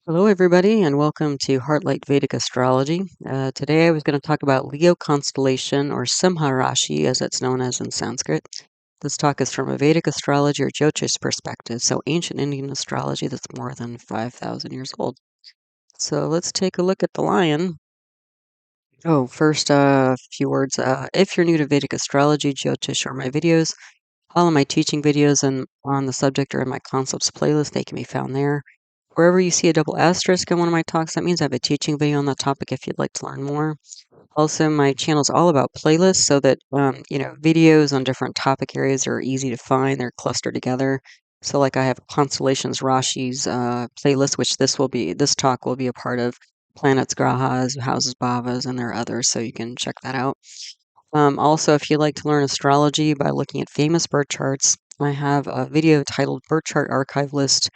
Hello, everybody, and welcome to Heartlight Vedic Astrology. Today I was going to talk about Leo constellation, or Simha Rashi, as it's known as in Sanskrit. This talk is from a Vedic astrology or Jyotish perspective, so ancient Indian astrology that's more than 5,000 years old. So let's take a look at the lion. Oh, first, a few words. If you're new to Vedic astrology, Jyotish, or my videos, all of my teaching videos and on the subject are in my concepts playlist. They can be found there. Wherever you see a double asterisk in one of my talks, that means I have a teaching video on that topic if you'd like to learn more. Also, my channel is all about playlists so that, videos on different topic areas are easy to find. They're clustered together. So like I have Constellations Rashi's playlist, which this talk will be a part of planets, grahas, houses, bhavas, and there are others, so you can check that out. Also, if you'd like to learn astrology by looking at famous birth charts, I have a video titled Birth Chart Archive List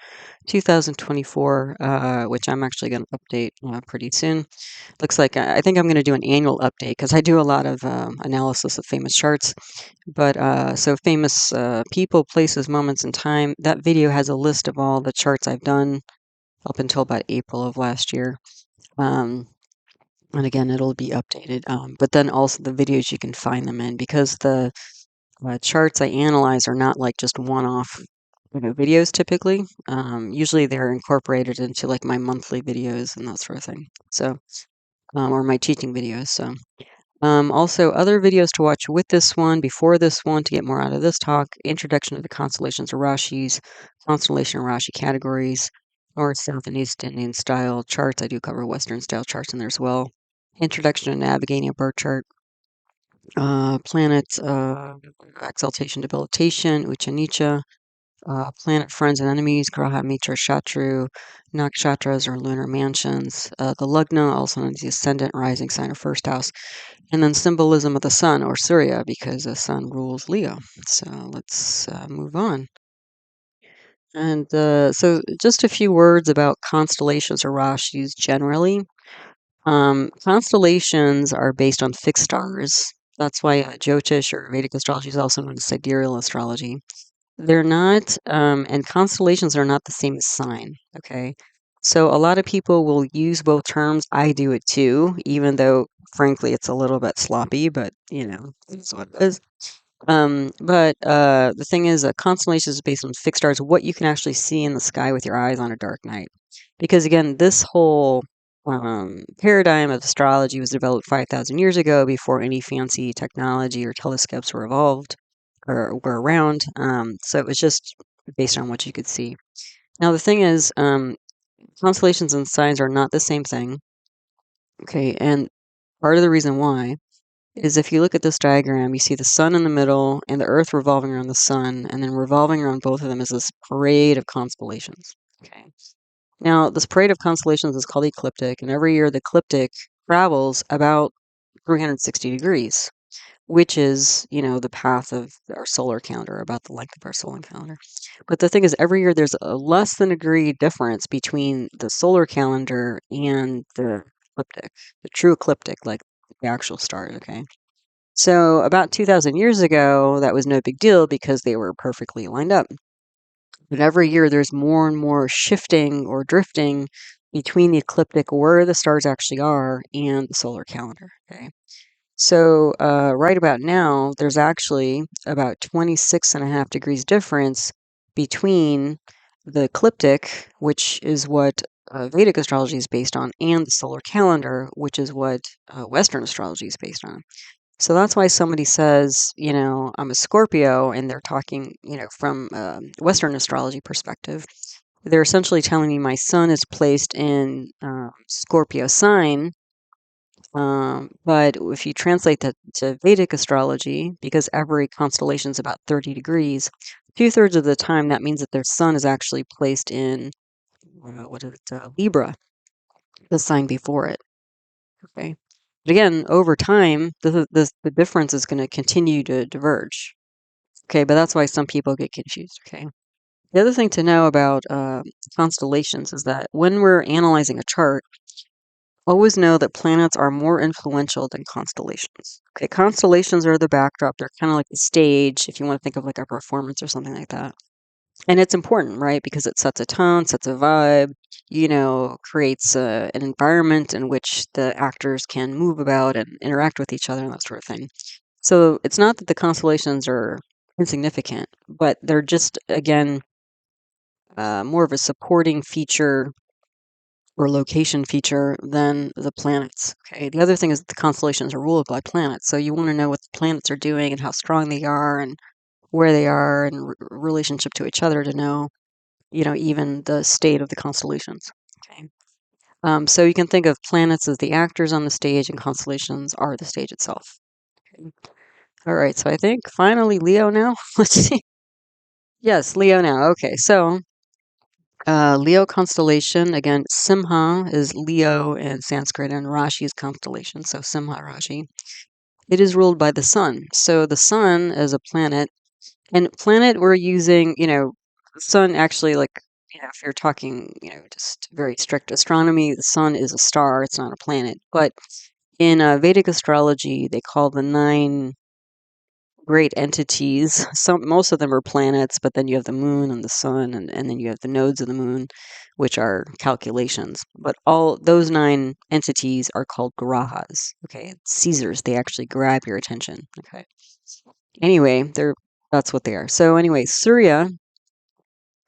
2024, which I'm actually going to update pretty soon. Looks like I think I'm going to do an annual update because I do a lot of analysis of famous charts. But so famous people, places, moments in time, that video has a list of all the charts I've done up until about April of last year. And again, it'll be updated. But then also the videos you can find them in because the charts I analyze are not like just one-off videos typically. Usually they're incorporated into like my monthly videos and that sort of thing. So, or my teaching videos. So, also other videos to watch with this one, before this one, to get more out of this talk: Introduction to the Constellations or Rashis, Constellation and Rashi categories, North, South, and East Indian style charts. I do cover Western style charts in there as well. Introduction to navigating a birth chart, planet exaltation, debilitation, ucha nicha, planet friends and enemies, graha mitra shatru, nakshatras or lunar mansions, the lagna, also known as the ascendant, rising sign, or first house, and then symbolism of the sun or Surya, because the sun rules Leo. So let's move on. And so just a few words about constellations or rashis generally. Constellations are based on fixed stars. That's why Jyotish or Vedic astrology is also known as sidereal astrology. They're not, and constellations are not the same as sign, okay? So a lot of people will use both terms. I do it too, even though, frankly, it's a little bit sloppy, but, it's what it is. But the thing is, a constellation is based on fixed stars, what you can actually see in the sky with your eyes on a dark night. Because again, this whole paradigm of astrology was developed 5,000 years ago before any fancy technology or telescopes were evolved or were around. So it was just based on what you could see. Now, the thing is, constellations and signs are not the same thing. Okay, and part of the reason why is if you look at this diagram, you see the sun in the middle and the earth revolving around the sun, and then revolving around both of them is this parade of constellations. Okay. Now, this parade of constellations is called ecliptic, and every year the ecliptic travels about 360 degrees, which is, the path of our solar calendar, about the length of our solar calendar. But the thing is, every year there's a less than a degree difference between the solar calendar and the ecliptic, the true ecliptic, like the actual stars, okay? So about 2,000 years ago, that was no big deal because they were perfectly lined up. But every year there's more and more shifting or drifting between the ecliptic, where the stars actually are, and the solar calendar, okay? So right about now, there's actually about 26.5 degrees difference between the ecliptic, which is what Vedic astrology is based on, and the solar calendar, which is what Western astrology is based on. So that's why somebody says, I'm a Scorpio, and they're talking, from Western astrology perspective. They're essentially telling me my sun is placed in Scorpio sign. But if you translate that to Vedic astrology, because every constellation is about 30 degrees, 2/3 of the time that means that their sun is actually placed in Libra, the sign before it. Okay. But again, over time, the difference is going to continue to diverge. Okay, but that's why some people get confused. Okay. The other thing to know about constellations is that when we're analyzing a chart, always know that planets are more influential than constellations. Okay, constellations are the backdrop. They're kind of like the stage, if you want to think of like a performance or something like that. And it's important, right? Because it sets a tone, sets a vibe. creates an environment in which the actors can move about and interact with each other and that sort of thing. So it's not that the constellations are insignificant, but they're just, again, more of a supporting feature or location feature than the planets. Okay. The other thing is that the constellations are ruled by planets. So you want to know what the planets are doing and how strong they are and where they are in relationship to each other to know, even the state of the constellations. Okay. So you can think of planets as the actors on the stage and constellations are the stage itself. Okay. All right. So I think finally Leo now. Let's see. Yes, Leo now. Okay. So Leo constellation, again, Simha is Leo in Sanskrit and Rashi is constellation, so Simha Rashi. It is ruled by the sun. So the sun is a planet, and planet we're using, the sun actually, like, if you're talking, just very strict astronomy, the sun is a star, it's not a planet. But in Vedic astrology, they call the nine great entities. Most of them are planets, but then you have the moon and the sun, and then you have the nodes of the moon, which are calculations. But all those nine entities are called grahas. Okay, Caesars. They actually grab your attention. Okay. Anyway, that's what they are. So anyway, Surya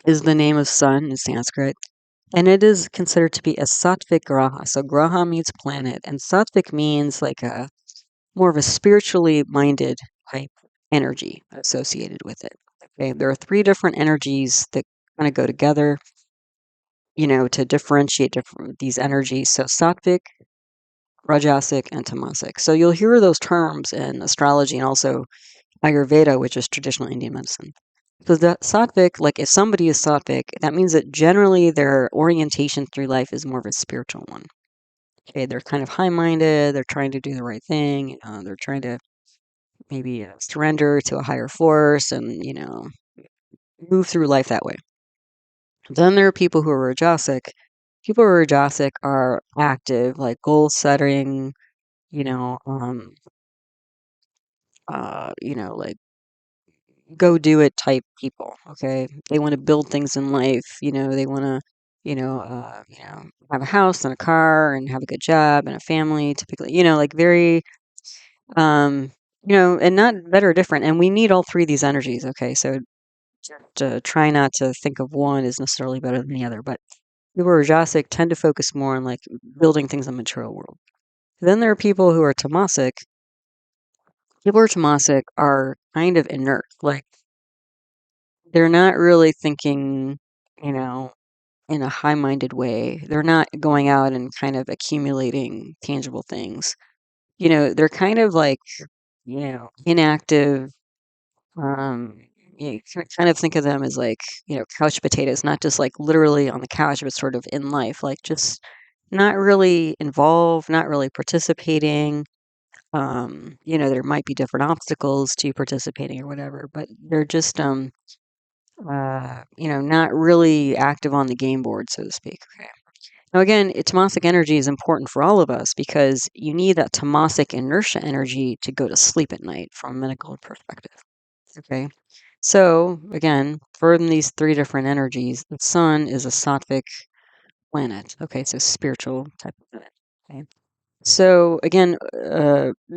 is the name of sun in Sanskrit. And it is considered to be a sattvic graha. So graha means planet, and sattvic means like a more of a spiritually minded type energy associated with it. Okay, there are three different energies that kind of go together, to differentiate these energies. So sattvic, rajasic, and tamasic. So you'll hear those terms in astrology and also Ayurveda, which is traditional Indian medicine. So the sattvic, like if somebody is sattvic, that means that generally their orientation through life is more of a spiritual one. Okay, they're kind of high-minded, they're trying to do the right thing, they're trying to maybe surrender to a higher force and, move through life that way. Then there are people who are rajasic. People who are rajasic are active, like goal setting, you know, um, like go do it type people. Okay, they want to build things in life. They want to, have a house and a car and have a good job and a family. Typically, like very, um, and not better or different. And we need all three of these energies. Okay, so to try not to think of one as necessarily better than the other. But people who are Rajasic tend to focus more on like building things in the material world. Then there are people who are Tamasic. People who are Tamasic are kind of inert. Like they're not really thinking, you know, in a high minded way. They're not going out and kind of accumulating tangible things. They're kind of like, inactive. Um, you can kind of think of them as like, couch potatoes, not just like literally on the couch, but sort of in life, like just not really involved, not really participating. There might be different obstacles to participating or whatever, but they're just, not really active on the game board, so to speak. Okay. Now, again, tamasic energy is important for all of us because you need that tamasic inertia energy to go to sleep at night from a medical perspective. Okay. So, again, from these three different energies, the sun is a sattvic planet. Okay, so spiritual type of planet. Okay. So, again,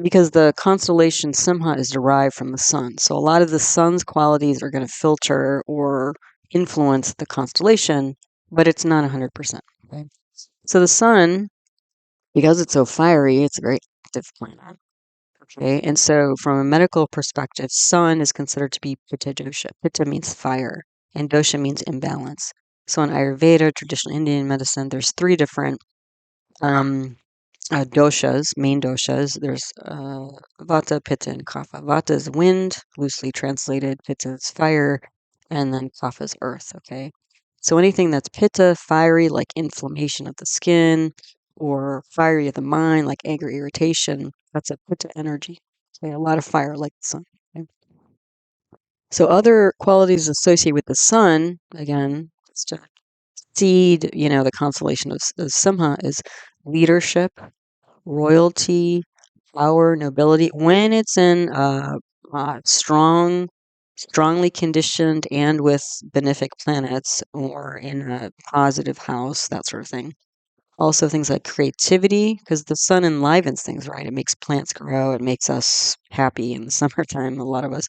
because the constellation Simha is derived from the sun, so a lot of the sun's qualities are going to filter or influence the constellation, but it's not 100%. Okay. So, the sun, because it's so fiery, it's a very active planet. Okay, and so from a medical perspective, sun is considered to be pitta dosha. Pitta means fire, and dosha means imbalance. So in Ayurveda, traditional Indian medicine, there's three different um, doshas, main doshas. There's vata, pitta, and kapha. Vata is wind, loosely translated. Pitta is fire, and then kapha is earth. Okay, so anything that's pitta, fiery, like inflammation of the skin, or fiery of the mind, like anger, irritation, that's a pitta energy. Okay, a lot of fire, like the sun. Okay? So other qualities associated with the sun, again, just to seed, the constellation of Simha is leadership, royalty, power, nobility. When it's in strong strongly conditioned and with benefic planets or in a positive house, that sort of thing. Also, things like creativity, because the sun enlivens things, right? It makes plants grow, it makes us happy in the summertime, a lot of us.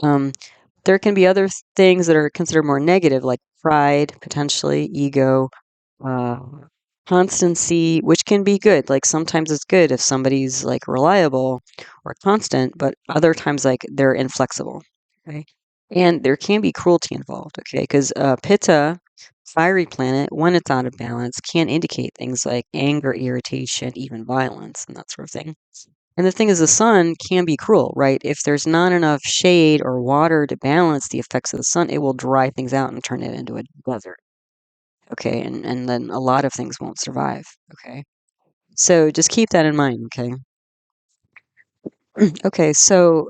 Um, there can be other things that are considered more negative, like pride, potentially, ego, uh, constancy, which can be good. Like sometimes it's good if somebody's like reliable or constant, but other times like they're inflexible. Okay. And there can be cruelty involved. Okay. Because Pitta, fiery planet, when it's out of balance, can indicate things like anger, irritation, even violence, and that sort of thing. And the thing is, the sun can be cruel, right? If there's not enough shade or water to balance the effects of the sun, it will dry things out and turn it into a desert. Okay, and then a lot of things won't survive. Okay, so just keep that in mind. Okay, okay. So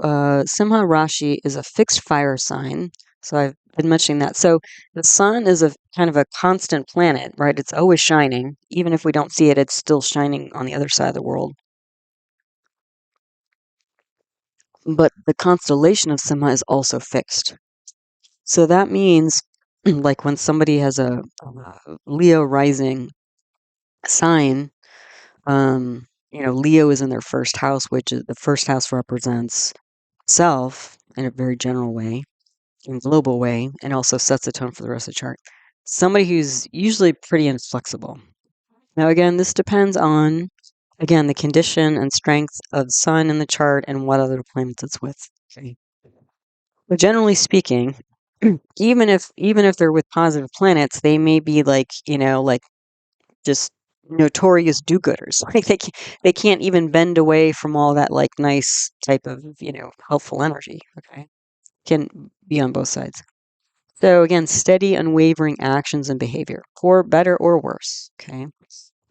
Simha Rashi is a fixed fire sign. So I've been mentioning that. So the sun is a kind of a constant planet, right? It's always shining. Even if we don't see it, it's still shining on the other side of the world. But the constellation of Simha is also fixed. So that means, like when somebody has a Leo rising sign, Leo is in their first house, which is the first house represents self in a very general way, in a global way, and also sets the tone for the rest of the chart. Somebody who's usually pretty inflexible. Now, again, this depends on, again, the condition and strength of sun in the chart and what other planets it's with. Okay. But generally speaking, even if they're with positive planets, they may be like, like just notorious do-gooders. Like they can't even bend away from all that like nice type of, helpful energy. Okay. Can be on both sides. So again, steady, unwavering actions and behavior, for better or worse. Okay.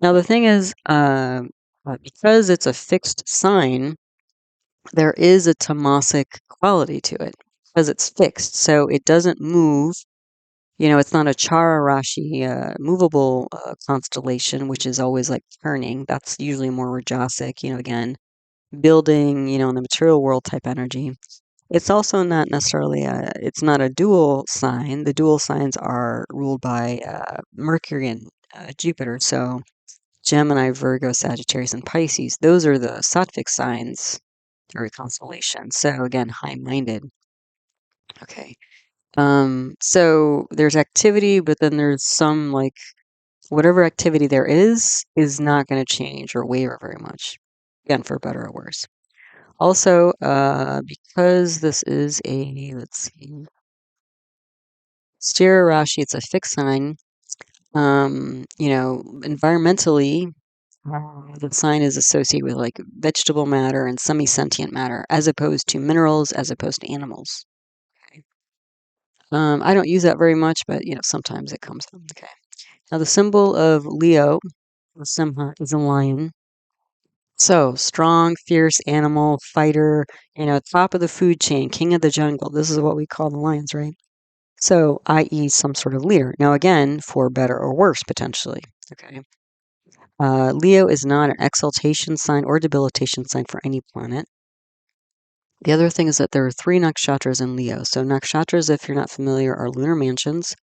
Now the thing is, because it's a fixed sign, there is a tamasic quality to it because it's fixed. So it doesn't move. It's not a Chara Rashi, movable constellation, which is always like turning. That's usually more Rajasic, again, building, in the material world type energy. It's also not necessarily it's not a dual sign. The dual signs are ruled by Mercury and Jupiter. So Gemini, Virgo, Sagittarius, and Pisces, those are the sattvic signs or constellation. So again, high-minded. Okay. So there's activity, but then there's some like whatever activity there is not going to change or waver very much. Again, for better or worse. Also, because this is let's see, Stira Rashi, it's a fixed sign. Environmentally, the sign is associated with like vegetable matter and semi-sentient matter, as opposed to minerals, as opposed to animals. Okay. I don't use that very much, but sometimes it comes up. Okay. Now the symbol of Leo, the Simha, is a lion. So strong, fierce animal, fighter, top of the food chain, king of the jungle. This is what we call the lions, right? So, i.e., some sort of leader. Now, again, for better or worse, potentially. Okay. Leo is not an exaltation sign or debilitation sign for any planet. The other thing is that there are 3 nakshatras in Leo. So, nakshatras, if you're not familiar, are lunar mansions.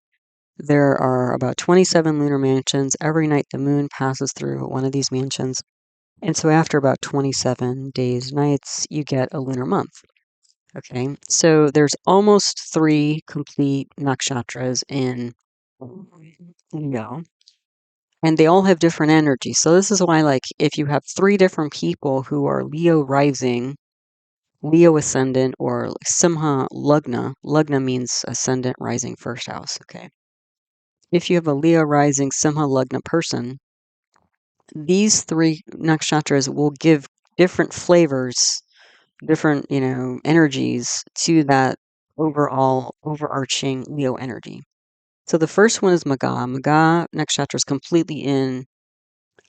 There are about 27 lunar mansions. Every night the moon passes through one of these mansions. And so after about 27 days, nights, you get a lunar month. Okay, so there's almost 3 complete nakshatras in Leo, and they all have different energies. So this is why, like, if you have 3 different people who are Leo rising, Leo ascendant, or Simha lagna, lagna means ascendant, rising, first house. Okay, if you have a Leo rising, Simha lagna person, these 3 nakshatras will give different flavors, different, energies to that overall overarching Leo energy. So the first one is Maga. Maga nakshatra is completely in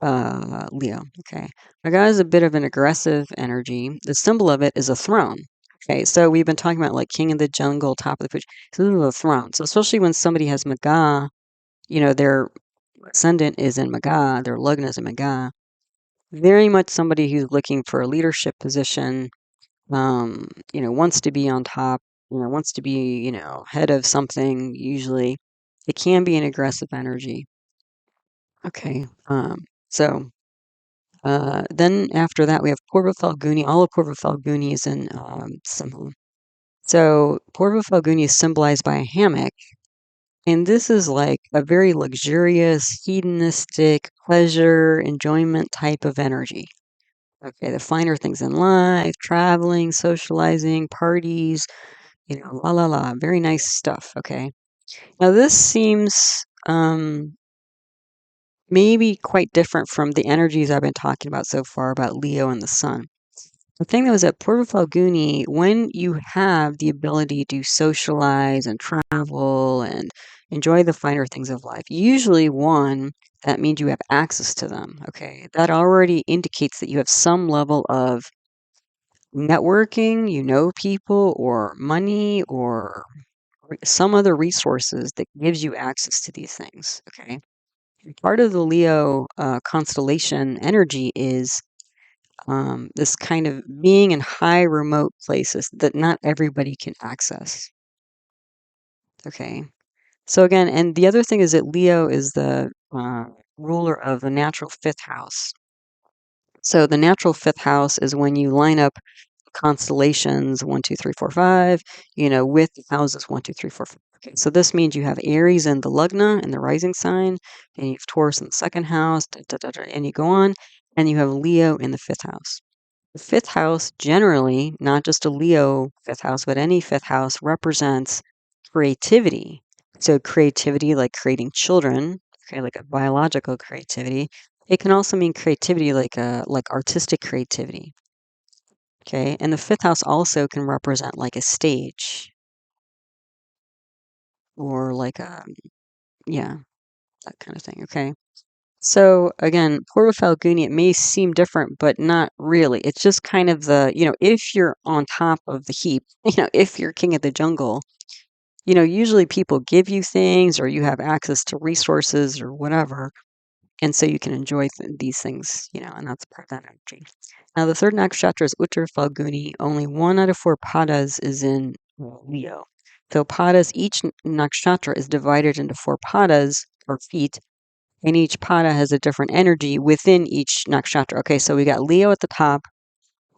Leo. Okay. Maga is a bit of an aggressive energy. The symbol of it is a throne. Okay, so we've been talking about like king of the jungle, top of the food. So this is a throne. So especially when somebody has Maga, their ascendant is in Maga, their lagna is in Maga. Very much somebody who's looking for a leadership position, wants to be on top, wants to be, head of something, usually. It can be an aggressive energy. Okay. So then after that, we have Purva Falguni. All of Purva Falguni is in Simha. So Purva Falguni is symbolized by a hammock. And this is like a very luxurious, hedonistic, pleasure, enjoyment type of energy. Okay, the finer things in life, traveling, socializing, parties, la la la, very nice stuff. Okay. Now this seems maybe quite different from the energies I've been talking about so far about Leo and the Sun. The thing that was at Purva Falguni, when you have the ability to socialize and travel and enjoy the finer things of life, usually one, that means you have access to them. Okay. That already indicates that you have some level of networking, people, or money, or some other resources that gives you access to these things. Okay. Part of the Leo constellation energy is this kind of being in high remote places that not everybody can access. Okay. So again, and the other thing is that Leo is the ruler of the natural fifth house. So the natural fifth house is when you line up constellations 1, 2, 3, 4, 5, with the houses 1, 2, 3, 4, 5. Okay, so this means you have Aries in the lagna in the rising sign, and you have Taurus in the second house, and you go on, and you have Leo in the fifth house. The fifth house, generally, not just a Leo fifth house, but any fifth house, represents creativity. So creativity, like creating children, okay, like a biological creativity. It can also mean creativity, like artistic creativity. Okay, and the fifth house also can represent like a stage or like yeah, that kind of thing. Okay. So again, Purva Falguni, it may seem different, but not really. It's just kind of if you're on top of the heap, if you're king of the jungle, usually people give you things or you have access to resources or whatever. And so you can enjoy these things, and that's part of that energy. Now, the third nakshatra is Uttar Falguni. Only 1 out of 4 padas is in Leo. So padas, each nakshatra is divided into 4 padas or feet, and each pada has a different energy within each nakshatra. Okay, so we got Leo at the top,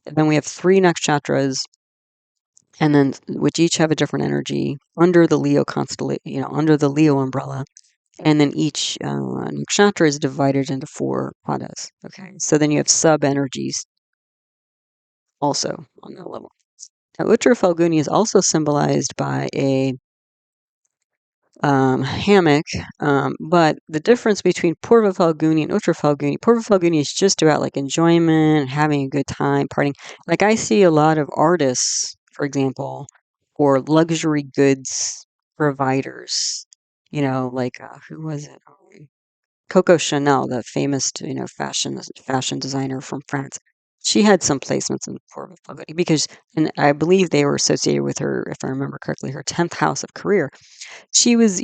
and then we have 3 nakshatras, and then which each have a different energy under the Leo constellation, under the Leo umbrella. And then each nakshatra is divided into 4 padas. Okay, so then you have sub energies also on that level. Now, Uttar Falguni is also symbolized by a hammock, but the difference between Purva Falguni and Uttar Falguni is just about like enjoyment, having a good time, partying. Like I see a lot of artists, for example, or luxury goods providers. Like who was it? Coco Chanel, the famous, fashion designer from France. She had some placements in Port Falguni because, and I believe they were associated with her, if I remember correctly, her 10th house of career. She was,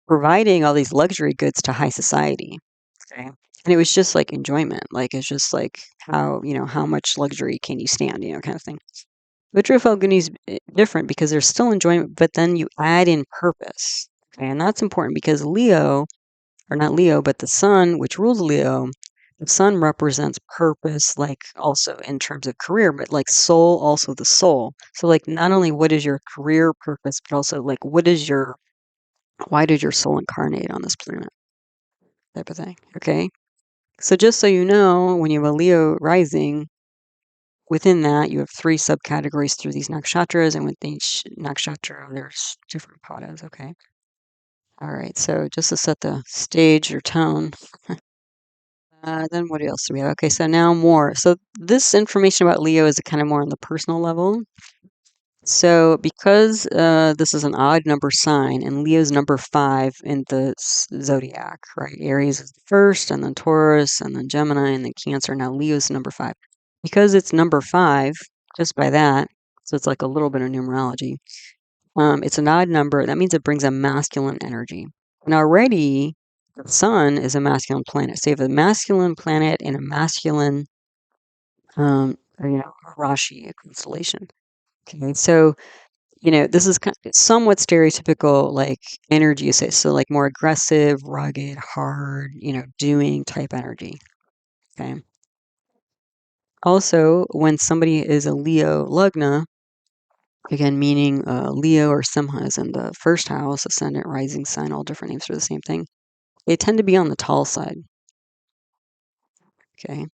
providing all these luxury goods to high society. Okay. And it was just like enjoyment. Like it's just like how much luxury can you stand, kind of thing. Vitro Falguni is different because there's still enjoyment, but then you add in purpose. Okay. And that's important because Leo, or not Leo, but the sun, which rules Leo, the sun represents purpose, like also in terms of career, but like soul, also the soul. So, like, not only what is your career purpose, but also like why did your soul incarnate on this planet, type of thing. Okay. So, just so you know, when you have a Leo rising, within that, you have 3 subcategories through these nakshatras, and within each nakshatra, there's different padas. Okay. All right. So, just to set the stage or tone, then what else do we have? Okay, so now more. So this information about Leo is kind of more on the personal level. So because this is an odd number sign, and Leo's number 5 in the zodiac, right? Aries is the first, and then Taurus, and then Gemini, and then Cancer. Now Leo's number 5. Because it's number 5, just by that, so it's like a little bit of numerology. It's an odd number. That means it brings a masculine energy. And already the sun is a masculine planet. So you have a masculine planet and a masculine, Rashi, a constellation. Okay, so This is somewhat stereotypical, like energy you say, so like more aggressive, rugged, hard, doing type energy. Okay. Also, when somebody is a Leo lagna, again, meaning Leo or Simha is in the first house, ascendant, rising sign, all different names for the same thing. They tend to be on the tall side. Okay.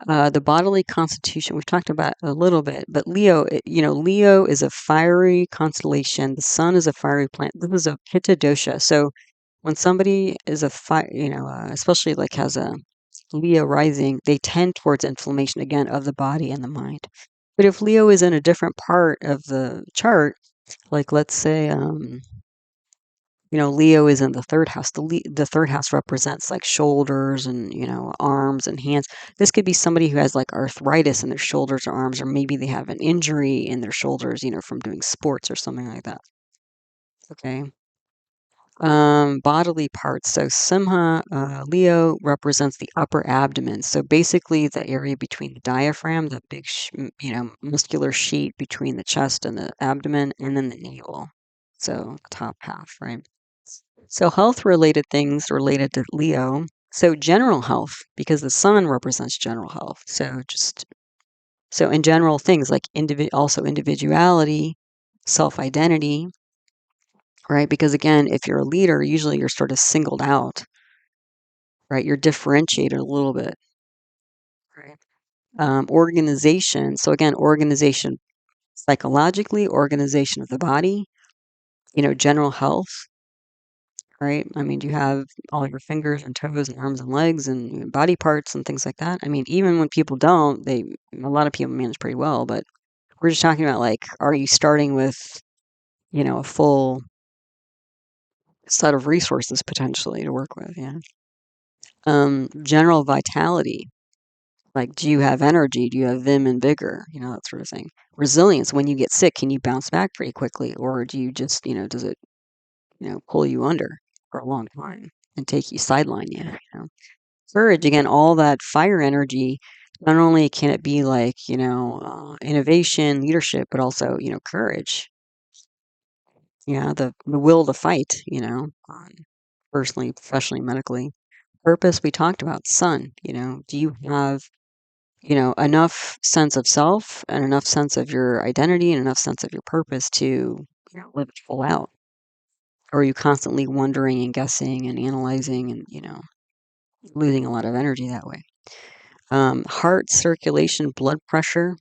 The bodily constitution, we've talked about a little bit, but Leo, Leo is a fiery constellation. The sun is a fiery planet. This is a Pitta dosha. So when somebody is a fire, especially like has a Leo rising, they tend towards inflammation again of the body and the mind. But if Leo is in a different part of the chart, like let's say, Leo is in the third house. The third house represents like shoulders and, arms and hands. This could be somebody who has like arthritis in their shoulders or arms, or maybe they have an injury in their shoulders, from doing sports or something like that. Okay. Bodily parts. So Simha, Leo represents the upper abdomen. So basically the area between the diaphragm, the big, muscular sheet between the chest and the abdomen, and then the navel. So top half, right? So health related things related to Leo. So general health, because the sun represents general health. So in general things like also individuality, self-identity, right? Because again, if you're a leader, usually you're sort of singled out, right? You're differentiated a little bit, right? Organization. So again, organization psychologically, organization of the body, general health, right? I mean, do you have all your fingers and toes and arms and legs and body parts and things like that? I mean, even when people don't, a lot of people manage pretty well, but we're just talking about like, are you starting with, a full set of resources potentially to work with? Yeah. General vitality. Like, do you have energy? Do you have vim and vigor? That sort of thing. Resilience. When you get sick, can you bounce back pretty quickly? Or do you just, does it, pull you under for a long time and sideline you, Courage, again, all that fire energy, not only can it be like, innovation, leadership, but also, courage. Yeah, the will to fight, personally, professionally, medically. Purpose, we talked about, sun, do you have, enough sense of self and enough sense of your identity and enough sense of your purpose to, live it full out? Or are you constantly wondering and guessing and analyzing and, losing a lot of energy that way? Heart circulation, blood pressure,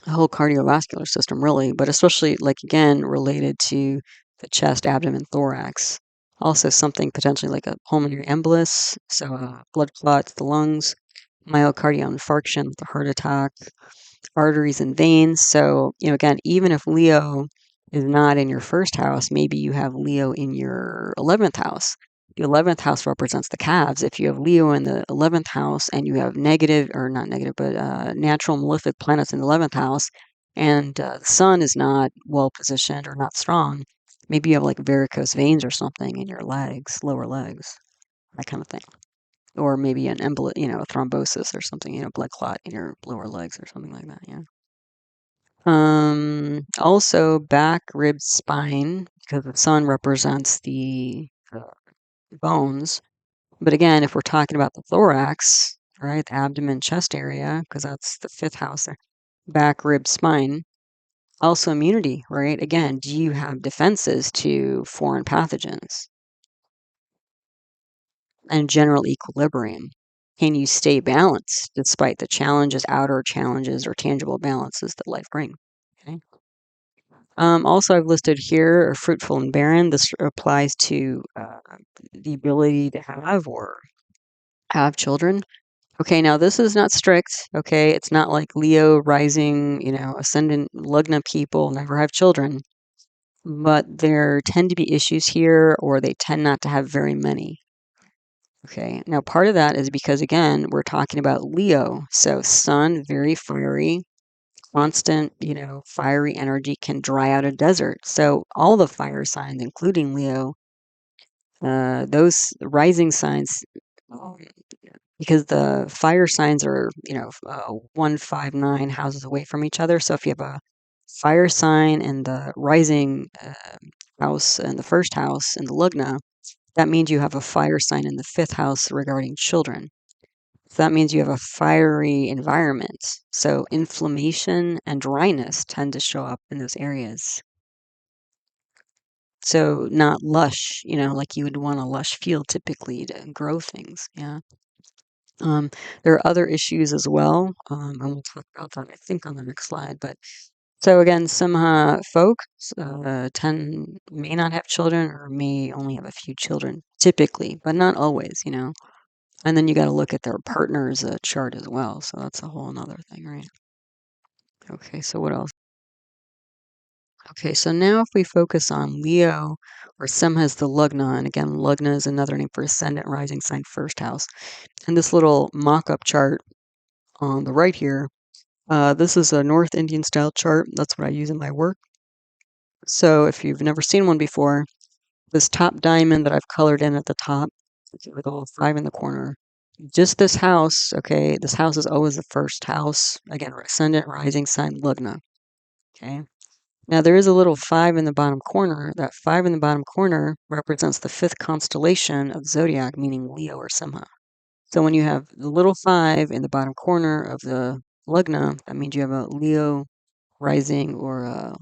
the whole cardiovascular system, really, but especially, like, again, related to the chest, abdomen, thorax. Also, something potentially like a pulmonary embolus, so blood clots, the lungs, myocardial infarction, the heart attack, arteries and veins. So, again, even if Leo is not in your first house, maybe you have Leo in your 11th house. The 11th house represents the calves. If you have Leo in the 11th house and you have negative, or not negative, but natural malefic planets in the 11th house, and the sun is not well positioned or not strong, maybe you have like varicose veins or something in your legs, lower legs, that kind of thing. Or maybe an a thrombosis or something, blood clot in your lower legs or something like that. Yeah. Also back, ribs, spine, because the sun represents the bones. But again, if we're talking about the thorax, right, the abdomen, chest area, because that's the fifth house there, back, ribs, spine. Also immunity, right? Again, do you have defenses to foreign pathogens and general equilibrium? Can you stay balanced despite the challenges, outer challenges, or tangible balances that life brings? Okay. Also, I've listed here fruitful and barren. This applies to the ability to have or have children. Okay, now this is not strict. Okay, it's not like Leo rising, ascendant lagna people never have children. But there tend to be issues here, or they tend not to have very many. Okay, now part of that is because, again, we're talking about Leo. So, sun, very fiery, constant, fiery energy can dry out a desert. So all the fire signs, including Leo, those rising signs, um, because the fire signs are, 159 houses away from each other. So if you have a fire sign in the rising house and the first house in the lagna, that means you have a fire sign in the fifth house regarding children. So that means you have a fiery environment. So inflammation and dryness tend to show up in those areas. So not lush, like you would want a lush field typically to grow things. Yeah. Um, there are other issues as well, and we'll talk about that, I think, on the next slide. But so again, Simha folk may not have children or may only have a few children, typically, but not always. And then you got to look at their partner's chart as well. So that's a whole another thing, right? Okay, so what else? Okay, so now if we focus on Leo, or Simha is the lagna, and again, lagna is another name for ascendant, rising sign, first house. And this little mock-up chart on the right here, this is a North Indian style chart. That's what I use in my work. So if you've never seen one before, this top diamond that I've colored in at the top, with all five in the corner, just this house, okay, this house is always the first house. Again, ascendant, rising sign, lagna. Okay. Now there is a little five in the bottom corner. That five in the bottom corner represents the fifth constellation of zodiac, meaning Leo or Simha. So when you have the little five in the bottom corner of the lagna, that means you have a Leo rising or a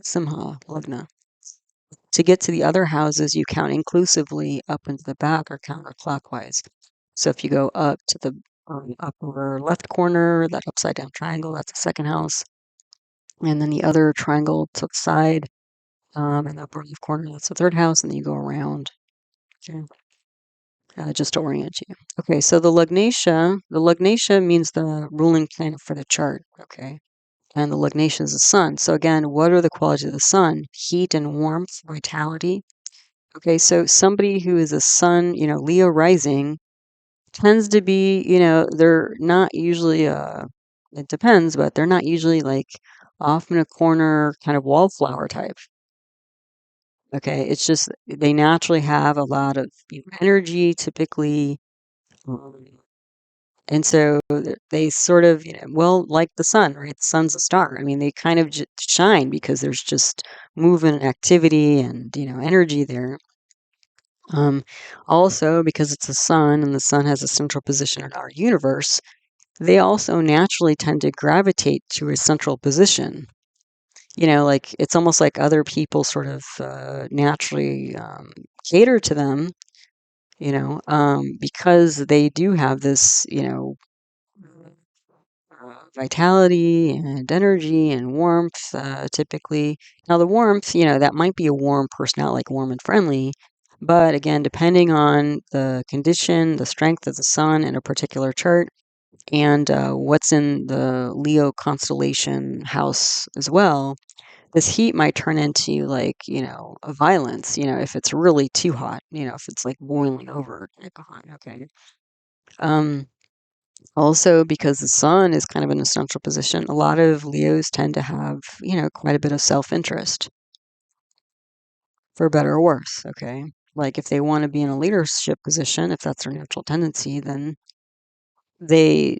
Simha lagna. To get to the other houses, you count inclusively up into the back or counterclockwise. So if you go up to the upper left corner, that upside down triangle, that's the second house. And then the other triangle to the side, in the upper left corner, that's the third house. And then you go around, okay, just to orient you. Okay, so the lagnatia means the ruling planet for the chart, okay? And the lagnatia is the sun. So again, what are the qualities of the sun? Heat and warmth, vitality. Okay, so somebody who is a sun, Leo rising, tends to be, they're not usually, it depends, but they're not usually like off in a corner kind of wallflower type. Okay, it's just they naturally have a lot of energy typically. um, And so they sort of, well, like the sun, right? The sun's a star. I mean, they kind of shine because there's just movement and activity and, energy there. Um, Also, because it's the sun and the sun has a central position in our universe, they also naturally tend to gravitate to a central position. Like it's almost like other people sort of naturally cater to them, because they do have this, vitality and energy and warmth, typically. Now, the warmth, that might be a warm personality, like warm and friendly. But again, depending on the condition, the strength of the sun in a particular chart, and what's in the Leo constellation house as well, this heat might turn into like, a violence, if it's really too hot, if it's like boiling over, like hot, okay. Um, Also, because the sun is kind of in a central position, a lot of Leos tend to have, quite a bit of self-interest, for better or worse, okay? Like if they want to be in a leadership position, if that's their natural tendency, then they,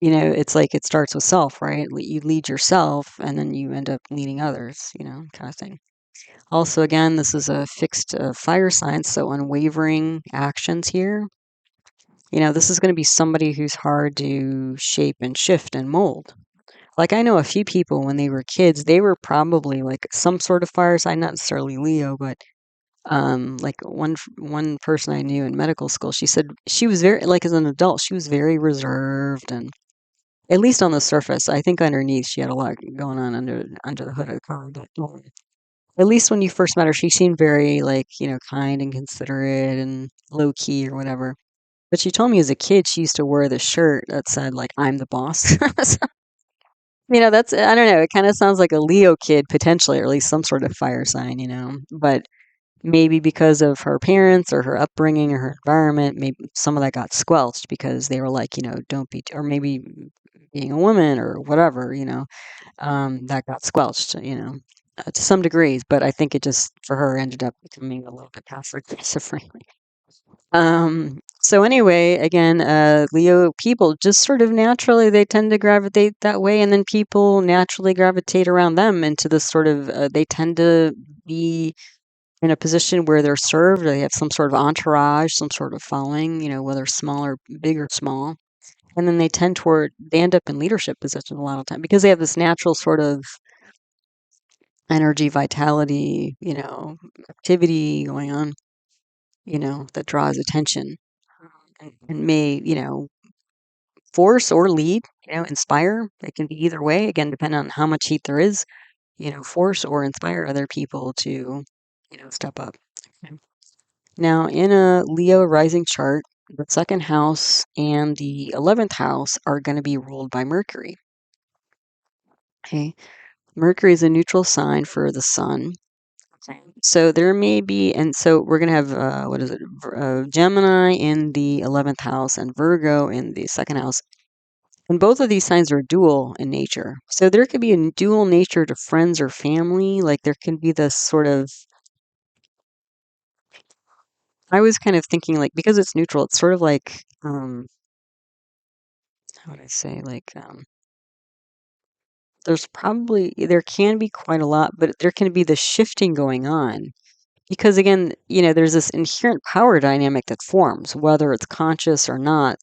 it's like it starts with self, right? You lead yourself and then you end up leading others, kind of thing. Also, again, this is a fixed fire sign, so unwavering actions here. This is going to be somebody who's hard to shape and shift and mold. Like I know a few people when they were kids, they were probably like some sort of fire sign, not necessarily Leo, but like one person I knew in medical school, she said she was very like as an adult, she was very reserved and at least on the surface. I think underneath she had a lot going on under the hood of the car. But at least when you first met her, she seemed very like, kind and considerate and low key or whatever. But she told me as a kid she used to wear the shirt that said like I'm the boss. So, that's I don't know, it kinda sounds like a Leo kid potentially, or at least some sort of fire sign, but maybe because of her parents or her upbringing or her environment, maybe some of that got squelched because they were like, "Don't be," or maybe being a woman or whatever, that got squelched, to some degrees, but I think it just, for her, ended up becoming a little bit passive aggressive, frankly. So anyway, again, Leo people just sort of naturally they tend to gravitate that way, and then people naturally gravitate around them into this sort of. They tend to be in a position where they're served. They have some sort of entourage, some sort of following. Whether small or big or small, and then they end up in leadership positions a lot of time because they have this natural sort of energy, vitality, activity going on, that draws attention and may, force or lead, inspire. It can be either way, again, depending on how much heat there is, force or inspire other people to, step up. Okay. Now, in a Leo rising chart, the second house and the 11th house are going to be ruled by Mercury. Okay. Mercury is a neutral sign for the sun. So there may be, and so we're going to have, what is it, Gemini in the 11th house and Virgo in the second house. And both of these signs are dual in nature. So there could be a dual nature to friends or family. Like there can be this sort of, I was kind of thinking like, because it's neutral, it's sort of like, how would I say, like, there can be quite a lot, but there can be the shifting going on. Because again, there's this inherent power dynamic that forms, whether it's conscious or not,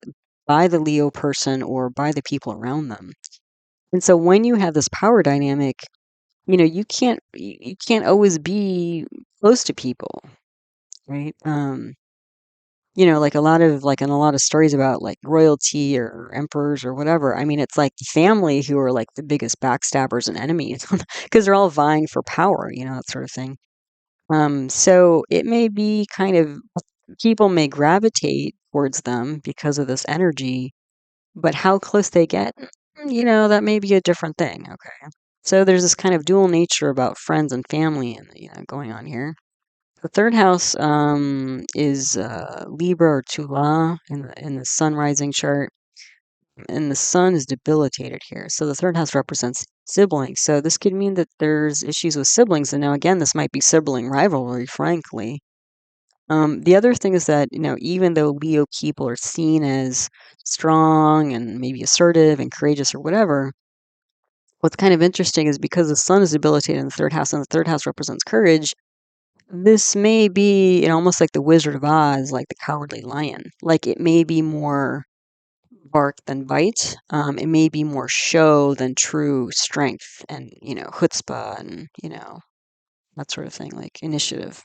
by the Leo person or by the people around them. And so when you have this power dynamic, you can't always be close to people, right? Like in a lot of stories about like royalty or emperors or whatever. I mean, it's like the family who are like the biggest backstabbers and enemies because they're all vying for power, that sort of thing. So it may be kind of people may gravitate towards them because of this energy, but how close they get, that may be a different thing. Okay. So there's this kind of dual nature about friends and family and going on here. The third house is Libra or Tula in the sun rising chart, and the sun is debilitated here. So the third house represents siblings. So this could mean that there's issues with siblings. And now again, this might be sibling rivalry, frankly. The other thing is that, even though Leo people are seen as strong and maybe assertive and courageous or whatever, what's kind of interesting is because the sun is debilitated in the third house and the third house represents courage, this may be, almost like the Wizard of Oz, like the Cowardly Lion. Like it may be more bark than bite. It may be more show than true strength and, chutzpah and, that sort of thing, like initiative.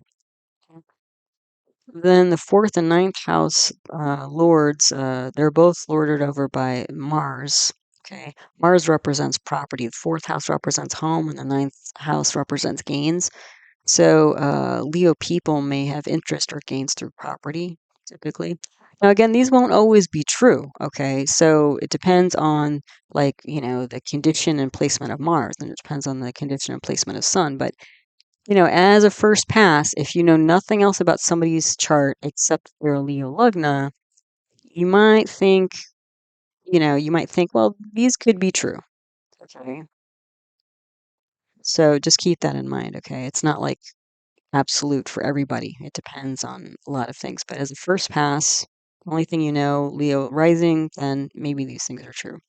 Then the fourth and ninth house lords, they're both lorded over by Mars. Okay. Mars represents property. The fourth house represents home, and the ninth house represents gains. So Leo people may have interest or gains through property, typically. Now, again, these won't always be true. Okay. So it depends on, like, the condition and placement of Mars, and it depends on the condition and placement of Sun. But as a first pass, if you know nothing else about somebody's chart except their Leo lagna, you might think, well, these could be true. Okay. So just keep that in mind, okay? It's not like absolute for everybody. It depends on a lot of things. But as a first pass, the only thing Leo rising, then maybe these things are true.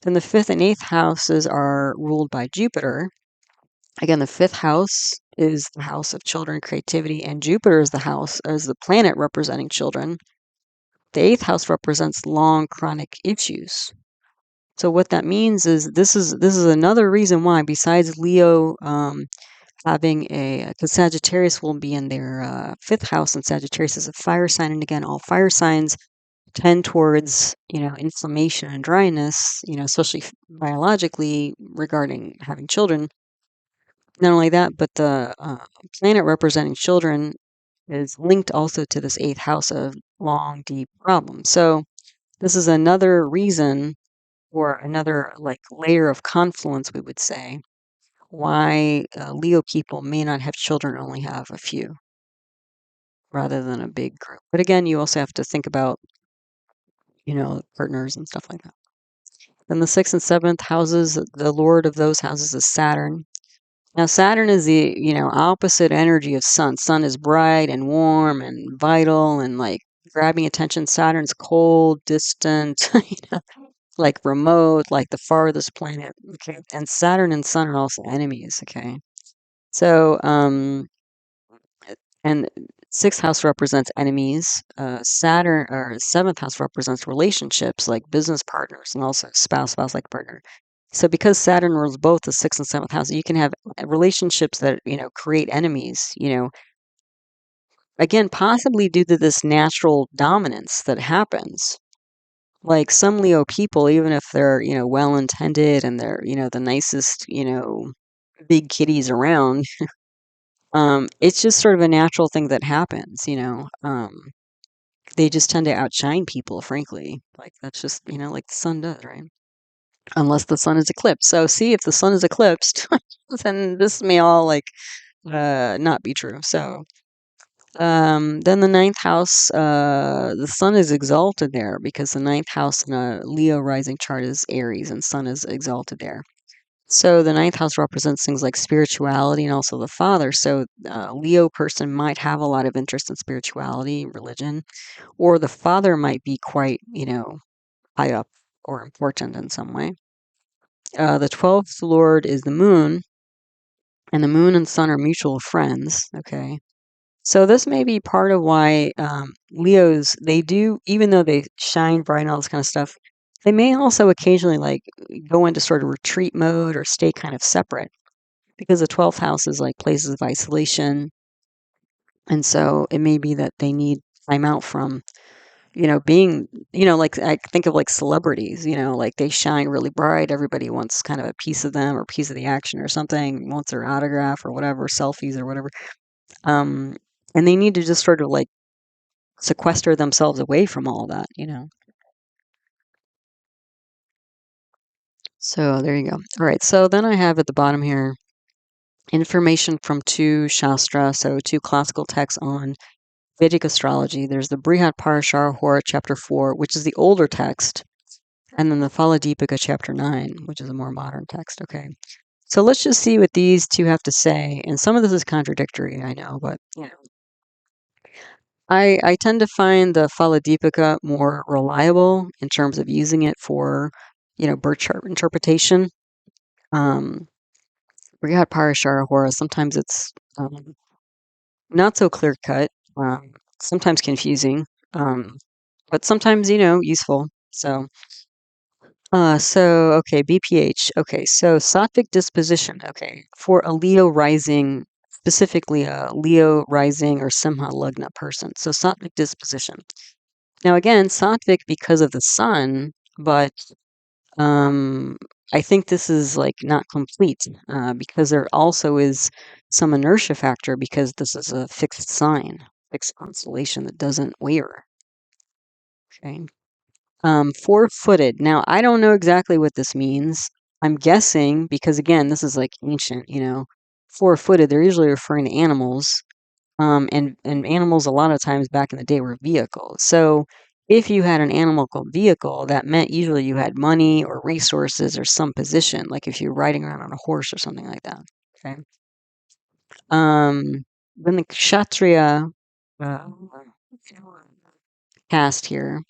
Then the fifth and eighth houses are ruled by Jupiter. Again, the fifth house is the house of children, creativity, and Jupiter is the planet representing children. The eighth house represents long chronic issues. So what that means is this is another reason why, besides Leo having because Sagittarius will be in their fifth house, and Sagittarius is a fire sign, and again, all fire signs tend towards inflammation and dryness, especially biologically regarding having children. Not only that, but the planet representing children is linked also to this eighth house of long, deep problems. So this is another reason, or another like layer of confluence, we would say, why Leo people may not have children, only have a few, rather than a big group. But again, you also have to think about, partners and stuff like that. Then the sixth and seventh houses, the lord of those houses is Saturn. Now, Saturn is the, opposite energy of Sun. Sun is bright and warm and vital and like grabbing attention. Saturn's cold, distant, like remote, like the farthest planet. Okay. And Saturn and Sun are also enemies. Okay. So, and sixth house represents enemies. Saturn or seventh house represents relationships like business partners and also spouse like partner. So because Saturn rules both the sixth and seventh house, you can have relationships that, create enemies, again, possibly due to this natural dominance that happens. Like some Leo people, even if they're, well intended and they're, the nicest, big kitties around, it's just sort of a natural thing that happens, they just tend to outshine people, frankly. Like that's just, like the sun does, right? Unless the sun is eclipsed. So see, if the sun is eclipsed, then this may all like not be true. So then the ninth house, the sun is exalted there because the ninth house in a Leo rising chart is Aries and sun is exalted there. So the ninth house represents things like spirituality and also the father. So Leo person might have a lot of interest in spirituality, religion, or the father might be quite, high up or important in some way. The 12th lord is the moon, and the moon and sun are mutual friends. Okay. So this may be part of why Leos, they do, even though they shine bright and all this kind of stuff, they may also occasionally like go into sort of retreat mode or stay kind of separate because the 12th house is like places of isolation. And so it may be that they need time out from, being, like I think of like celebrities, like they shine really bright. Everybody wants kind of a piece of them or piece of the action or something, wants their autograph or whatever, selfies or whatever. Um, and they need to just sort of like sequester themselves away from all that. So there you go. All right. So then I have at the bottom here information from two Shastra, so two classical texts on Vedic astrology. There's the Brihat Parashara Hora, chapter 4, which is the older text, and then the Phaladipika, chapter 9, which is a more modern text. Okay. So let's just see what these two have to say. And some of this is contradictory, I know, but I tend to find the Phaladipika more reliable in terms of using it for, birth chart interpretation. Brihat Parashara Hora, sometimes it's not so clear cut, sometimes confusing, um, but sometimes, useful. So okay, BPH. Okay, so Sattvic disposition. Okay, for a Leo rising, specifically a Leo rising or Simha lagna person. So Sattvic disposition. Now again, Sattvic because of the sun, but um, I think this is like not complete because there also is some inertia factor because this is a fixed sign, fixed constellation that doesn't waver. Okay. Four-footed. Now, I don't know exactly what this means. I'm guessing because again, this is like ancient, four-footed. They're usually referring to animals. And animals a lot of times back in the day were vehicles. So if you had an animal called vehicle, that meant usually you had money or resources or some position, like if you're riding around on a horse or something like that. Okay. Then the kshatriya uh, caste here.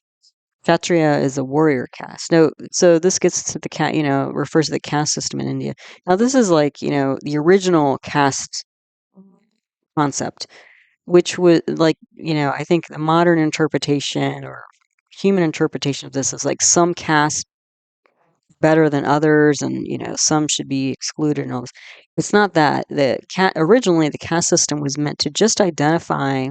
Kshatriya is a warrior caste. No, so this gets to the cat, refers to the caste system in India. Now this is like, the original caste concept, which was like, I think the modern interpretation or human interpretation of this is like some caste better than others and, some should be excluded and all this. It's not that. Originally the caste system was meant to just identify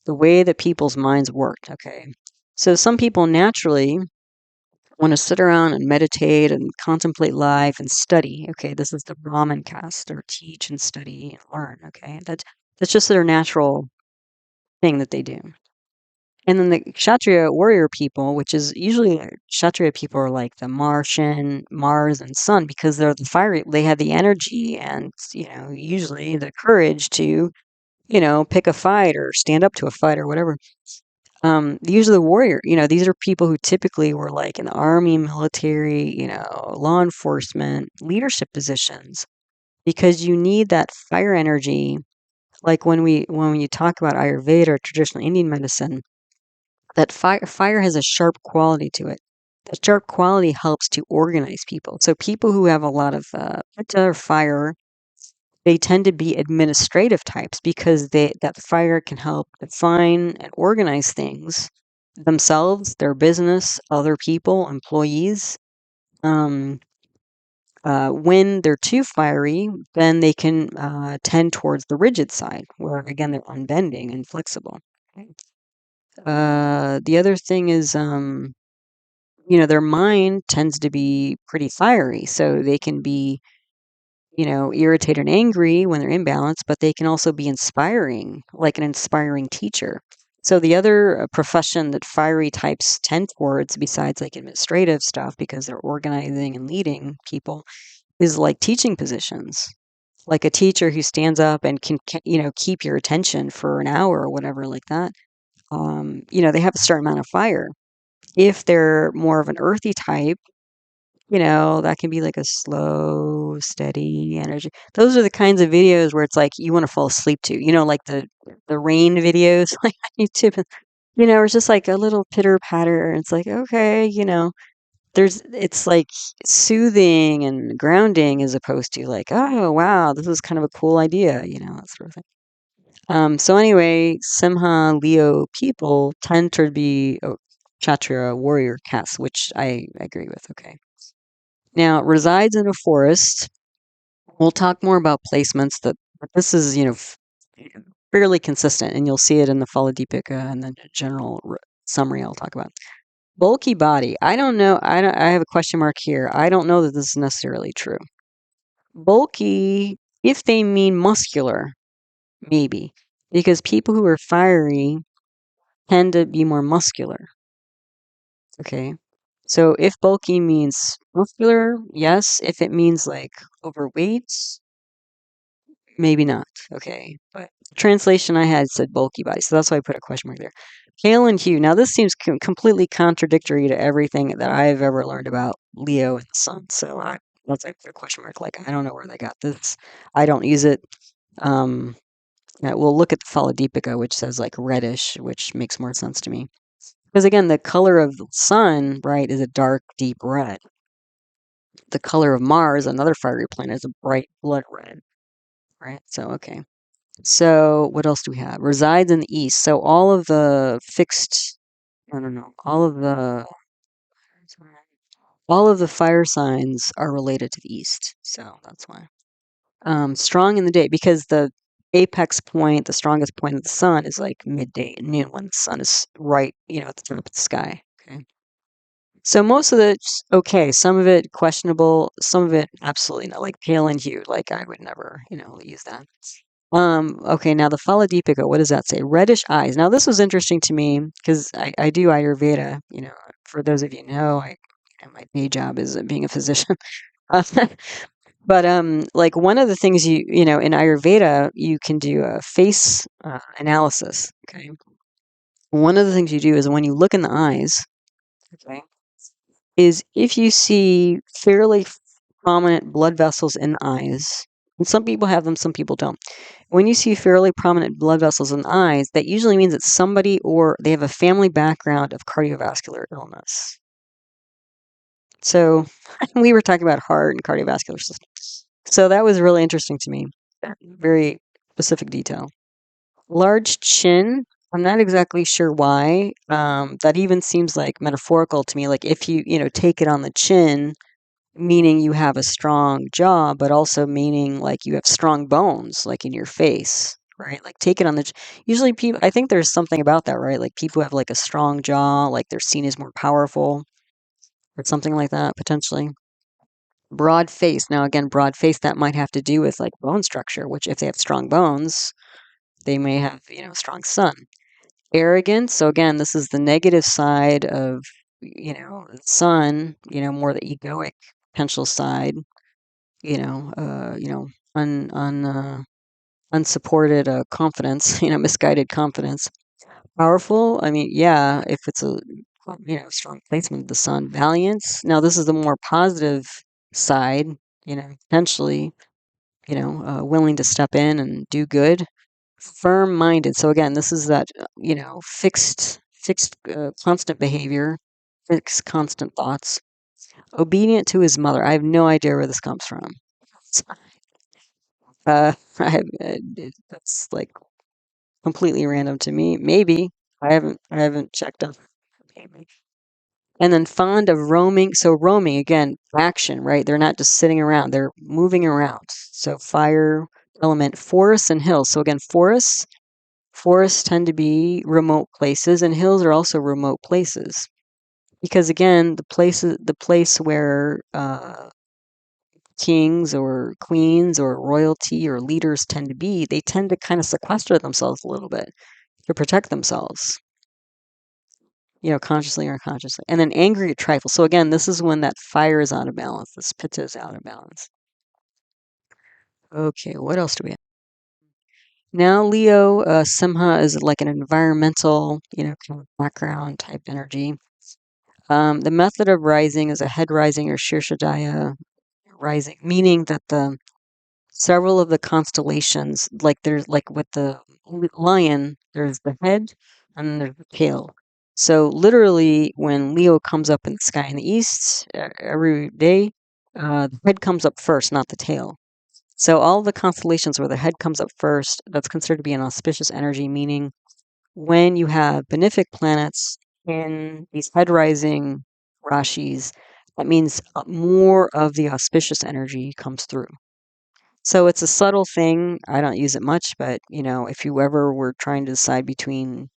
the way that people's minds worked, okay? So some people naturally want to sit around and meditate and contemplate life and study. Okay, this is the Brahmin caste, or teach and study and learn. Okay, that's just their natural thing that they do. And then the Kshatriya warrior people, which is usually Kshatriya people are like the Martian, Mars and Sun because they're the fiery. They have the energy and usually the courage to pick a fight or stand up to a fight or whatever. These are the warrior, these are people who typically were like in the army, military, law enforcement, leadership positions, because you need that fire energy. Like when you talk about Ayurveda or traditional Indian medicine, that fire has a sharp quality to it. That sharp quality helps to organize people. So people who have a lot of pitta or fire, they tend to be administrative types because that fire can help define and organize things themselves, their business, other people, employees. Um, when they're too fiery, then they can tend towards the rigid side, where again they're unbending and flexible. Okay. The other thing is, their mind tends to be pretty fiery, so they can be, irritated and angry when they're imbalanced, but they can also be inspiring, like an inspiring teacher. So the other profession that fiery types tend towards, besides like administrative stuff, because they're organizing and leading people, is like teaching positions. Like a teacher who stands up and can keep your attention for an hour or whatever like that. They have a certain amount of fire. If they're more of an earthy type, that can be like a slow, steady energy. Those are the kinds of videos where it's like you want to fall asleep to, like the rain videos like on YouTube. It's just like a little pitter patter. And it's like, okay, it's like soothing and grounding as opposed to like, oh wow, this is kind of a cool idea, that sort of thing. So anyway, Simha Leo people tend to be Kshatriya warrior caste, which I agree with. Okay. Now, it resides in a forest. We'll talk more about placements, but this is, fairly consistent, and you'll see it in the Phaladipika and the general summary I'll talk about. Bulky body. I don't know. I have a question mark here. I don't know that this is necessarily true. Bulky, if they mean muscular, maybe, because people who are fiery tend to be more muscular. Okay. So if bulky means muscular, yes. If it means like overweight, maybe not. Okay. But the translation I had said bulky body. So that's why I put a question mark there. Pale and hue. Now, this seems completely contradictory to everything that I've ever learned about Leo and the sun. So that's why I put a question mark. Like, I don't know where they got this. I don't use it. We'll look at the Phaladipika, which says like reddish, which makes more sense to me. Because again, the color of the sun, right, is a dark, deep red. The color of Mars, another fiery planet, is a bright blood red, right? So, okay. So, what else do we have? Resides in the east. So, all of the fixed, I don't know, all of the fire signs are related to the east. So, that's why. Strong in the day, because the apex point, the strongest point of the sun is like midday at noon when the sun is right, at the top of the sky. Okay. So most of it's okay. Some of it questionable. Some of it absolutely not. Like pale and hue. Like I would never, use that. Okay. Now the Phaladipika. What does that say? Reddish eyes. Now this was interesting to me because I do Ayurveda. For those of you who know, my day job is being a physician. Uh, but like one of the things in Ayurveda you can do a face analysis. Okay. One of the things you do is when you look in the eyes. Okay, is if you see fairly prominent blood vessels in the eyes, and some people have them, some people don't. When you see fairly prominent blood vessels in the eyes, that usually means that somebody or they have a family background of cardiovascular illness. So we were talking about heart and cardiovascular system. So that was really interesting to me. Very specific detail. Large chin. I'm not exactly sure why. That even seems like metaphorical to me. Like if you, take it on the chin, meaning you have a strong jaw, but also meaning like you have strong bones, like in your face, right? Like take it on the. Usually, people. I think there's something about that, right? Like people who have like a strong jaw, like they're seen as more powerful, or something like that, potentially. Broad face. Now, again, broad face that might have to do with like bone structure, which if they have strong bones, they may have strong sun. Arrogance. So again, this is the negative side of sun. More the egoic potential side. Unsupported confidence, misguided confidence. Powerful, I mean, yeah, if it's a strong placement of the sun. Valiance. Now, this is the more positive side, potentially, willing to step in and do good. Firm minded. So again, this is that, fixed fixed, constant behavior, fixed, constant thoughts. Obedient to his mother. I have no idea where this comes from. I have, that's like completely random to me. Maybe I haven't checked up. Maybe. And then fond of roaming. So roaming again, action, right? They're not just sitting around; they're moving around. So fire element, forests and hills. So again, forests tend to be remote places, and hills are also remote places because again, the place where kings or queens or royalty or leaders tend to be, they tend to kind of sequester themselves a little bit to protect themselves, consciously or unconsciously. And then angry at trifle. So again, this is when that fire is out of balance, this pitta is out of balance. Okay, what else do we have? Now, Leo, Simha is like an environmental, kind of background type energy. The method of rising is a head rising or Shirshadaya rising, meaning that the several of the constellations, like there's like with the lion, there's the head and then there's the tail. So literally, when Leo comes up in the sky in the east every day, the head comes up first, not the tail. So all the constellations where the head comes up first, that's considered to be an auspicious energy, meaning when you have benefic planets in these head rising rashis, that means more of the auspicious energy comes through. So it's a subtle thing. I don't use it much, but if you ever were trying to decide between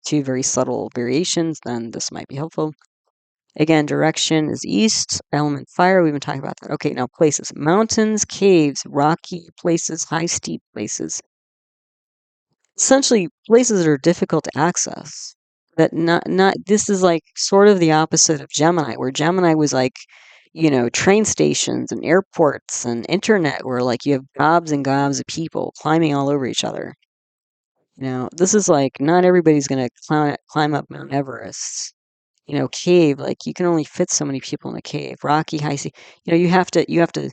two very subtle variations, then this might be helpful. Again, direction is east, element fire. We've been talking about that. Okay, now places. Mountains, caves, rocky places, high steep places. Essentially places that are difficult to access. That not this is like sort of the opposite of Gemini, where Gemini was like, train stations and airports and internet where like you have gobs and gobs of people climbing all over each other. This is like not everybody's gonna climb up Mount Everest. Cave, like you can only fit so many people in a cave. Rocky, high sea, you have to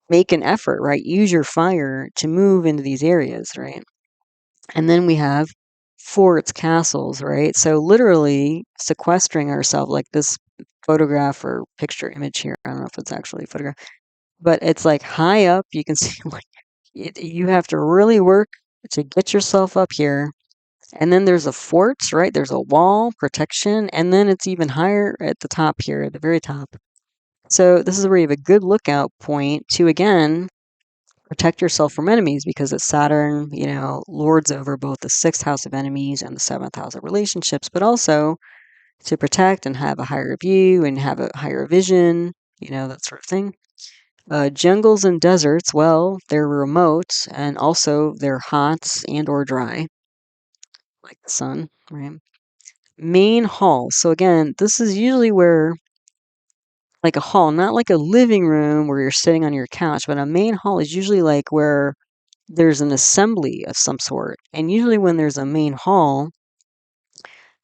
make an effort, right? Use your fire to move into these areas, right? And then we have forts, castles, right? So literally sequestering ourselves, like this photograph or picture image here. I don't know if it's actually a photograph, but it's like high up. You can see like you have to really work to get yourself up here. And then there's a fort, right? There's a wall, protection, and then it's even higher at the top here, at the very top. So this is where you have a good lookout point to again protect yourself from enemies because it's Saturn, lords over both the sixth house of enemies and the seventh house of relationships, but also to protect and have a higher view and have a higher vision, that sort of thing. Jungles and deserts, well, they're remote and also they're hot and or dry, like the sun, right? Main hall. So again, this is usually where like a hall, not like a living room where you're sitting on your couch, but a main hall is usually like where there's an assembly of some sort. And usually when there's a main hall,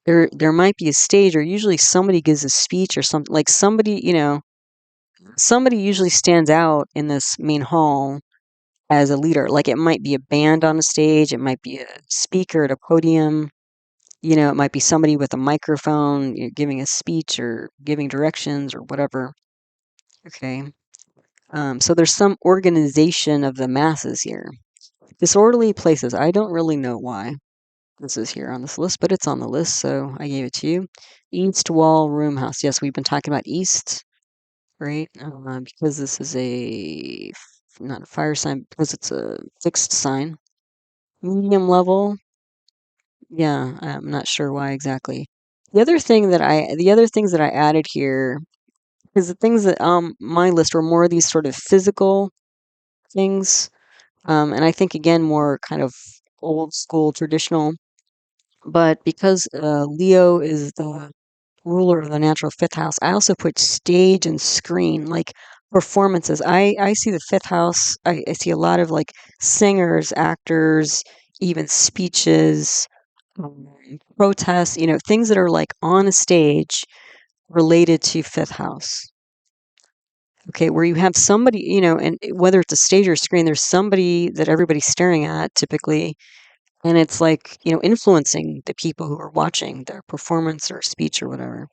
there might be a stage or usually somebody gives a speech or something like somebody usually stands out in this main hall as a leader. Like it might be a band on a stage, it might be a speaker at a podium, it might be somebody with a microphone giving a speech or giving directions or whatever. Okay. So there's some organization of the masses here. Disorderly places. I don't really know why this is here on this list, but it's on the list, so I gave it to you. East wall room house. Yes, we've been talking about east, right? Because this is not a fire sign, because it's a fixed sign. Medium level. Yeah, I'm not sure why exactly. The other things that I added here, because the things that my list were more of these sort of physical things. And I think again more kind of old school traditional. But because Leo is the ruler of the natural fifth house, I also put stage and screen, like performances. I see the fifth house, I see a lot of like singers, actors, even speeches, um, protests, things that are like on a stage related to fifth house. Okay, where you have somebody, and whether it's a stage or a screen, there's somebody that everybody's staring at typically, And it's like, influencing the people who are watching their performance or speech or whatever.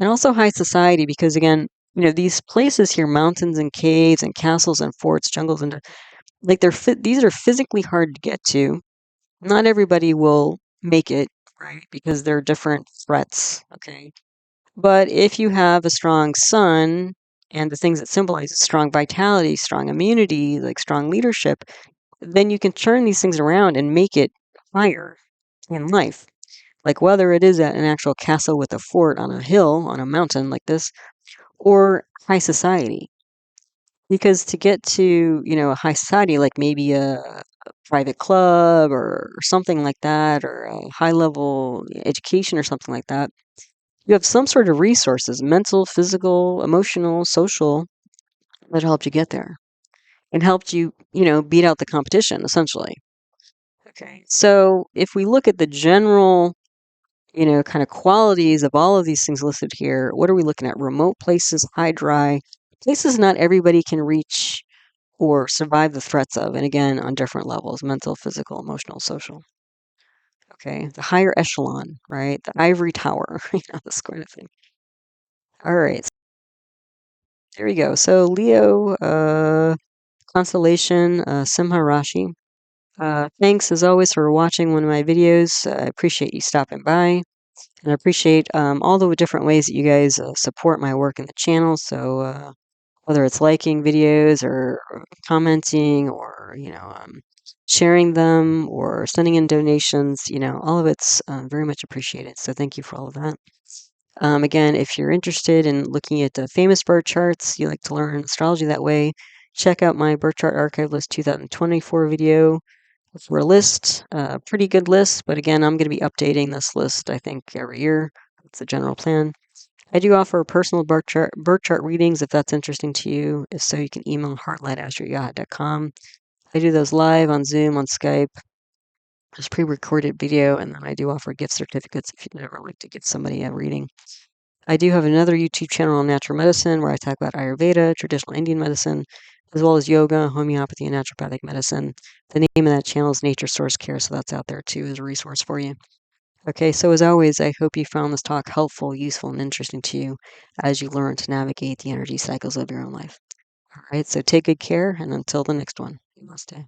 And also high society, because again, these places here, mountains and caves and castles and forts, jungles and like these are physically hard to get to. Not everybody will make it, right? Because there are different threats, okay? But if you have a strong sun and the things that symbolize strong vitality, strong immunity, like strong leadership, then you can turn these things around and make it higher in life. Like whether it is an actual castle with a fort on a hill, on a mountain like this, or high society. Because to get to, a high society, like maybe a private club or something like that, or a high level education or something like that, you have some sort of resources, mental, physical, emotional, social, that helped you get there and helped you, beat out the competition, essentially. Okay. So if we look at the general, kind of qualities of all of these things listed here, what are we looking at? Remote places, high dry, places not everybody can reach or survive the threats of, and again, on different levels, mental, physical, emotional, social. Okay. The higher echelon, right? The ivory tower, this kind of thing. All right. There we go. So Leo, Constellation, Simha Rashi. Thanks as always for watching one of my videos. I appreciate you stopping by, and I appreciate all the different ways that you guys support my work in the channel. So whether it's liking videos or commenting or sharing them or sending in donations, all of it's very much appreciated. So thank you for all of that. Again, if you're interested in looking at the famous birth charts, you like to learn astrology that way, check out my birth chart archive list 2024 video for a list, a pretty good list. But again, I'm going to be updating this list, I think, every year. That's the general plan. I do offer personal birth chart readings if that's interesting to you. If so, you can email heartlight@yahoo.com. I do those live on Zoom, on Skype. There's pre-recorded video, and then I do offer gift certificates if you'd ever like to give somebody a reading. I do have another YouTube channel on natural medicine where I talk about Ayurveda, traditional Indian medicine, as well as yoga, homeopathy, and naturopathic medicine. The name of that channel is Nature Source Care, so that's out there too as a resource for you. Okay, so as always, I hope you found this talk helpful, useful, and interesting to you as you learn to navigate the energy cycles of your own life. All right, so take good care, and until the next one, namaste.